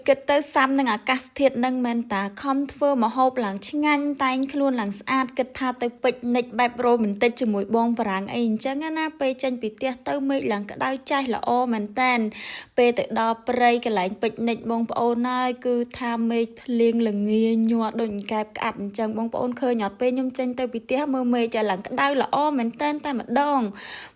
គិតទៅសាំនឹងអាកាសធាតុនឹងមែនតាខំធ្វើមកហូបឡើងឆ្ងាញ់តែងខ្លួនឡើងស្អាតគិតថាទៅពេជ្រនិចបែបរ៉ូមែនទិកជាមួយបងបារាំងអីអញ្ចឹងណាពេលចេញពីផ្ទះទៅមេឃឡើងក្តៅចាស់ល្អមែនតែនពេលទៅដល់ព្រៃកន្លែងពេជ្រនិចបងប្អូនហើយគឺថាមេឃភ្លៀងល្ងាញ័រដូចកែបក្អាត់អញ្ចឹងបងប្អូនឃើញអត់ពេលខ្ញុំចេញទៅពីផ្ទះមើលមេឃចាឡើងក្តៅល្អមែនតែនតែម្ដង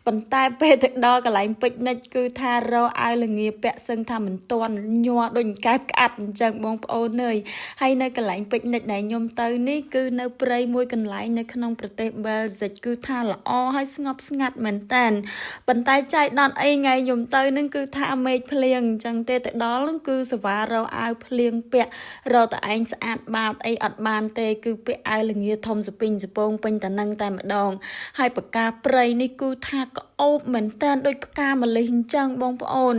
ប៉ុន្តែពេលទៅដល់កន្លែងពេជ្រនិចគឺថារកអាវល្ងាពាក់សឹងថាមិនទាន់ញ័រដូចកែបក្អាត់អញ្ចឹងបងប្អូនអើយហើយនៅកន្លែងពេជ្រនិចដែលខ្ញុំទៅនេះគឺនៅព្រៃមួយកន្លែងនៅក្នុងប្រទេសបែលហ្សិកគឺថាល្អហើយស្ងប់ស្ងាត់មែនតែនប៉ុន្តែចៃដន្យអីថ្ងៃខ្ញុំទៅនឹងគឺថាមេឃភ្លៀងអញ្ចឹងទេទៅដល់នឹងគឺសវ៉ារកអាវភ្លៀងពាក់រកតែឯងស្អាតបាតអីអត់បានទេគឺពាក់អាវល្ងាធំសពីងសពងពេញតែនឹងតែម្ដងហើយបកាព្រៃនេះគឺថាក្អូបមែនតែនដូចផ្កាម្លិះអញ្ចឹងបងប្អូន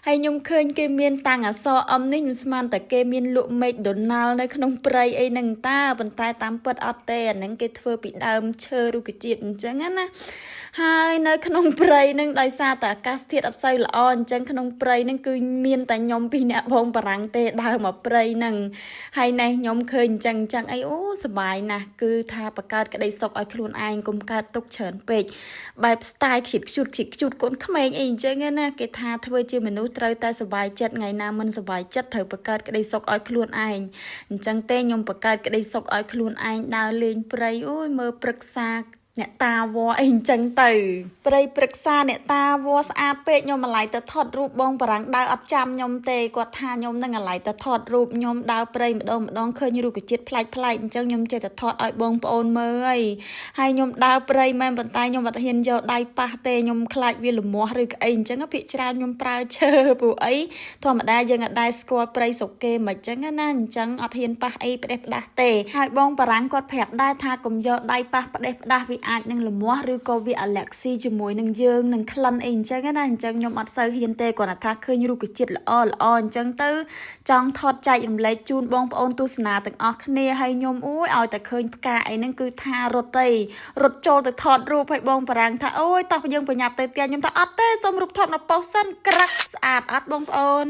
ហើយខ្ញុំឃើញគេមានតាំងអសរអឹមនេះខ្ញុំស្មានតែគេមានលក់មេឃដូណាល់នៅក្នុងព្រៃអីហ្នឹងតាប៉ុន្តែតាមពិតអត់ទេអាហ្នឹងគេធ្វើពីដើមឈើរុក្ខជាតិអញ្ចឹងណាហើយនៅក្នុងព្រៃហ្នឹងដោយសារតែអាកាសធាតុអត់សូវល្អអញ្ចឹងក្នុងព្រៃហ្នឹងគឺមានតែខ្ញុំពីរអ្នកបងបារាំងទេដើរមកព្រៃហ្នឹងហើយណែខ្ញុំឃើញអញ្ចឹងអីអូសប្បាយណាស់គឺថាបង្កើតក្តីសុខឲ្យខ្លួនឯងកុំកើតទុកច្រើនពេកបែប style ខ្ជិតខ្ជូតកូនក្មេងអីអញ្ចឹងណាគេថាធ្វើជាមនុស្សត្រូវតែសុបាយចិត្តថ្ងៃណាមិនសុបាយចិត្តត្រូវបង្កើតក្តីសុខឲ្យខ្លួនឯងអញ្ចឹងទេខ្ញុំបង្កើតក្តីសុខឲ្យខ្លួនឯងដើរលេងព្រៃអូយមើលព្រឹក្សាអ្នកតាវអីអញ្ចឹងទៅព្រៃព្រឹក្សាអ្នកតាវស្អាតពេកខ្ញុំម្លាយទៅថតរូបបងបារាំងដើរអត់ចាំខ្ញុំទេគាត់ថាខ្ញុំនឹងម្លាយទៅថតរូបខ្ញុំដើរព្រៃម្ដងឃើញរុក្ខជាតិប្លែកអញ្ចឹងខ្ញុំចេះតែថតឲ្យបងប្អូនមើលហើយខ្ញុំដើរព្រៃមែនប៉ុន្តែខ្ញុំអត់ហ៊ានយកដៃប៉ះទេខ្ញុំខ្លាចវាលមាស់ឬក៏អីអញ្ចឹងភាគច្រើនខ្ញុំប្រើឈើព្រោះអីធម្មតាយើងអត់ដែរស្គាល់ព្រៃស្រុកគេមិនអញ្ចឹងណាអញ្ចឹងអត់ហ៊ានប៉ះអីផ្ដេសផ្ដាស់ទេហើយបងបារាំងគាត់ប្រាប់ដែរថាកុំយកដៃប៉ះផ្ដេសផ្ដាស់វាអាចនឹងលមាស់ឬក៏វាអាឡែកស៊ីជាមួយនឹងយើងនឹងក្លិនអីអញ្ចឹងណាអញ្ចឹងខ្ញុំអត់សូវហ៊ានទេគាត់ថាឃើញរុក្ខជាតិល្អអញ្ចឹងទៅចង់ថតចែករំលែកជូនបងប្អូនទស្សនាទាំងអស់គ្នាហើយខ្ញុំអូយឲ្យតែឃើញផ្កាអីហ្នឹងគឺថារត់ចូលទៅថតរូបឲ្យបងបារាំងថាអូយតោះយើងប្រញាប់ទៅផ្ទះខ្ញុំថាអត់ទេសូមរូបថតនៅប៉ុស្តិ៍សិនក្រាក់ស្អាតអត់បងប្អូន